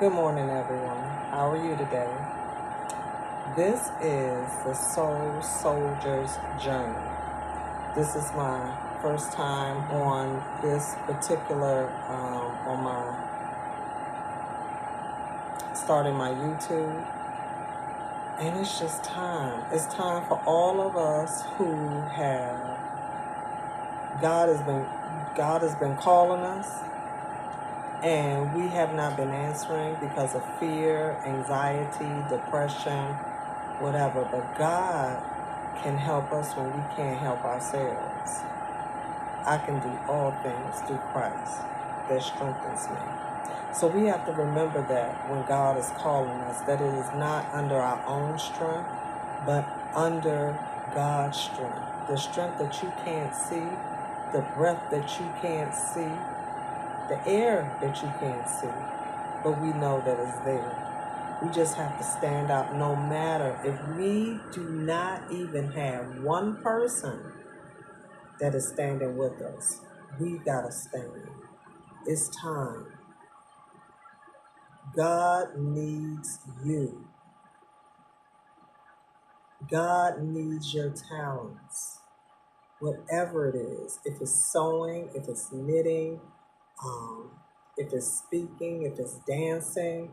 Good morning, everyone. How are you today? This is the Soul Soldier's Journey. This is my first time on this particular, on starting my YouTube. And it's just time. It's time for all of us who have, God has been calling us. And we have not been answering because of fear, anxiety, depression, whatever. But God can help us when we can't help ourselves. I can do all things through Christ that strengthens me. So we have to remember that when God is calling us, that it is not under our own strength, but under God's strength. The strength that you can't see, the breath that you can't see, the air that you can't see, but we know that it's there. We just have to stand out no matter if we do not even have one person that is standing with us. We gotta stand. It's time. God needs you. God needs your talents. Whatever it is, if it's sewing, if it's knitting, if it's speaking, if it's dancing,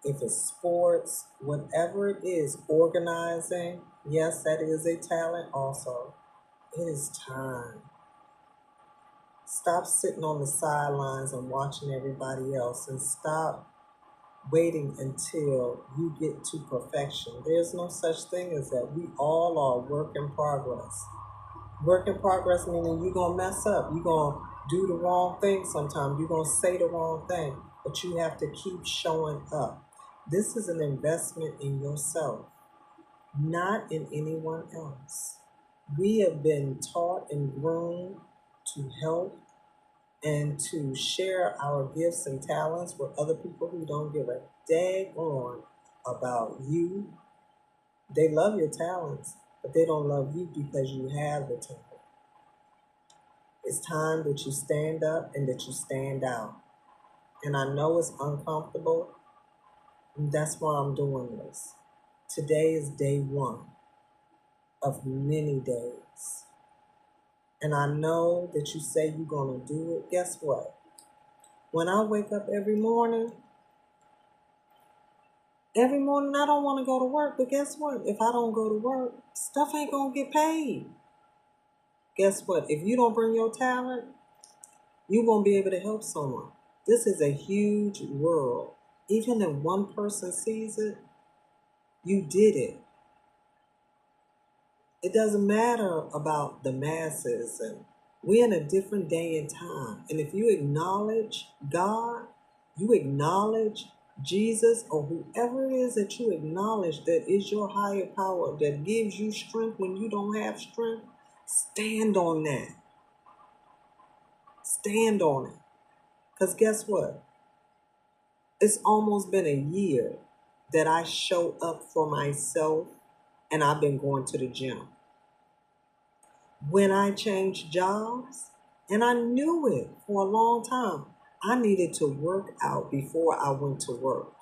if it's sports, whatever it is, organizing, yes, that is a talent also. It is time. Stop sitting on the sidelines and watching everybody else and stop waiting until you get to perfection. There's no such thing as that. We all are work in progress. Work in progress meaning you're going to mess up. You're going to do the wrong thing sometimes. You're going to say the wrong thing. But you have to keep showing up. This is an investment in yourself, not in anyone else. We have been taught and groomed to help and to share our gifts and talents with other people who don't give a daggone about you. They love your talents, but they don't love you because you have the talent. It's time that you stand up and that you stand out. And I know it's uncomfortable, and that's why I'm doing this. Today is day one of many days. And I know that you say you're going to do it. Guess what? When I wake up every morning I don't want to go to work. But guess what? If I don't go to work, stuff ain't going to get paid. Guess what? If you don't bring your talent, you won't be able to help someone. This is a huge world. Even if one person sees it, you did it. It doesn't matter about the masses. And we're in a different day and time. And if you acknowledge God, you acknowledge Jesus, or whoever it is that you acknowledge that is your higher power, that gives you strength when you don't have strength, stand on that. Stand on it. Because guess what? It's almost been a year that I show up for myself, and I've been going to the gym. When I changed jobs, and I knew it for a long time, I needed to work out before I went to work.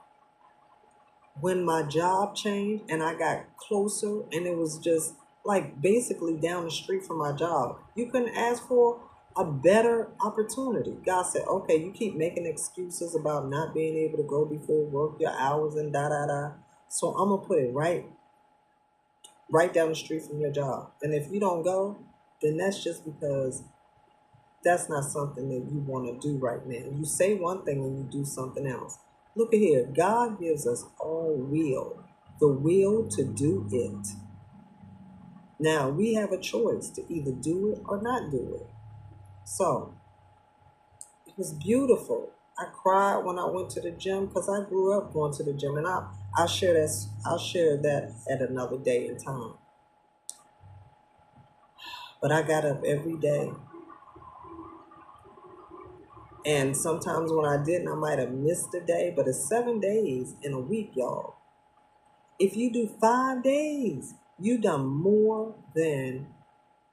When my job changed and I got closer, and it was just like basically down the street from my job, you couldn't ask for a better opportunity. God said, okay, you keep making excuses about not being able to go before work, your hours and da-da-da. So I'm going to put it right down the street from your job. And if you don't go, then that's just because that's not something that you want to do right now. You say one thing and you do something else. Look at here. God gives us all the will to do it. Now, we have a choice to either do it or not do it. So, it was beautiful. I cried when I went to the gym because I grew up going to the gym, and I'll share that at another day and time. But I got up every day. And sometimes when I didn't, I might have missed a day, but it's 7 days in a week, y'all. If you do 5 days, you done more than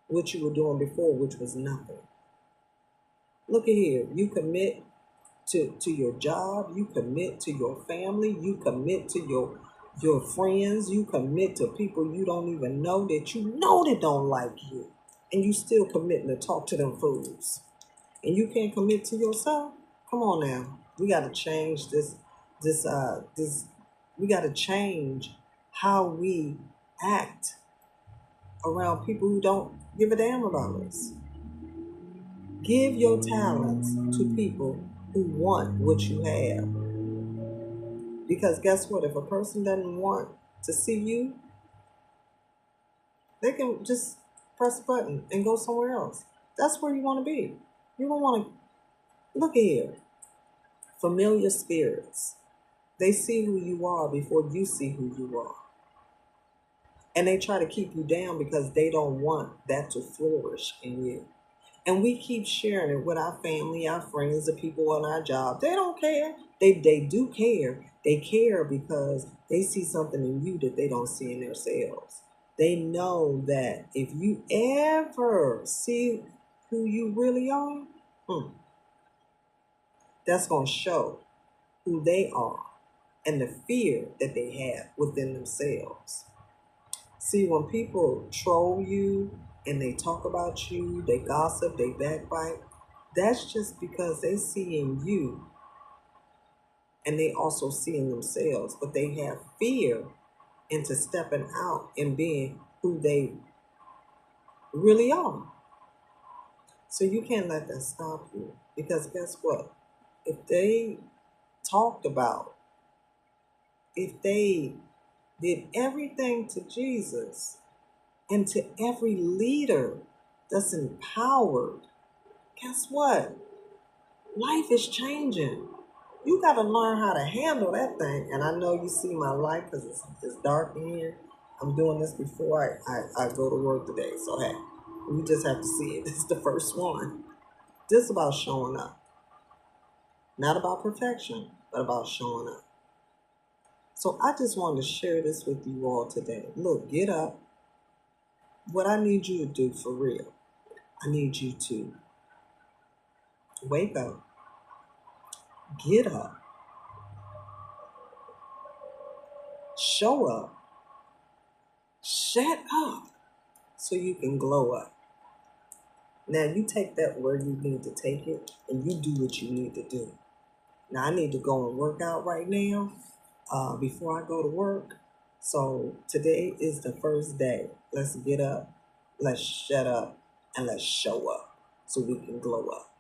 what you were doing before, which was nothing. Look at here. You commit to your job, you commit to your family, you commit to your friends, you commit to people you don't even know that you know that don't like you. And you still committing to talk to them fools. And you can't commit to yourself? Come on now. We gotta change this we gotta change how we act around people who don't give a damn about us. Give your talents to people who want what you have. Because guess what? If a person doesn't want to see you, they can just press a button and go somewhere else. That's where you want to be. You don't want to look here. Familiar spirits. They see who you are before you see who you are. And they try to keep you down because they don't want that to flourish in you. And we keep sharing it with our family, our friends, the people on our job. They don't care. They do care. They care because they see something in you that they don't see in themselves. They know that if you ever see who you really are, that's going to show who they are and the fear that they have within themselves. See, when people troll you and they talk about you, they gossip, they backbite, that's just because they see in you and they also see in themselves, but they have fear into stepping out and being who they really are. So you can't let that stop you because guess what? If they talked about, if they did everything to Jesus and to every leader that's empowered, guess what? Life is changing. You got to learn how to handle that thing. And I know you see my life because it's dark in here. I'm doing this before I go to work today. So, hey, you just have to see it. This is the first one. This is about showing up. Not about perfection, but about showing up. So I just wanted to share this with you all today. Look, get up. What I need you to do for real, I need you to wake up, get up, show up, shut up so you can glow up. Now you take that where you need to take it and you do what you need to do. Now I need to go and work out right now before I go to work. So today is the first day. Let's get up, let's shut up, and let's show up so we can glow up.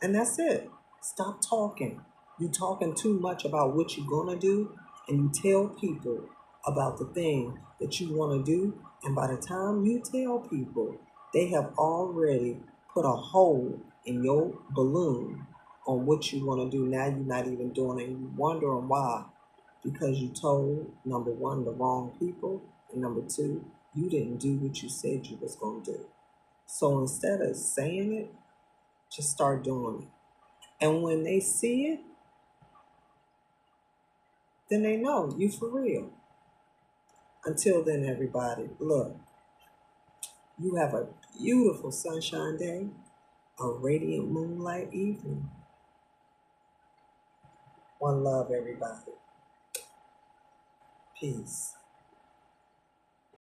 And that's it. Stop talking. You talking too much about what you're gonna do, and you tell people about the thing that you want to do, and by the time you tell people, they have already put a hole in your balloon on what you want to do. Now you're not even doing it. You're wondering why. Because you told, number one, the wrong people, and number two, you didn't do what you said you was gonna do. So instead of saying it, just start doing it. And when they see it, then they know you for real. Until then, everybody, look, you have a beautiful sunshine day, a radiant moonlight evening. One love, everybody. Peace.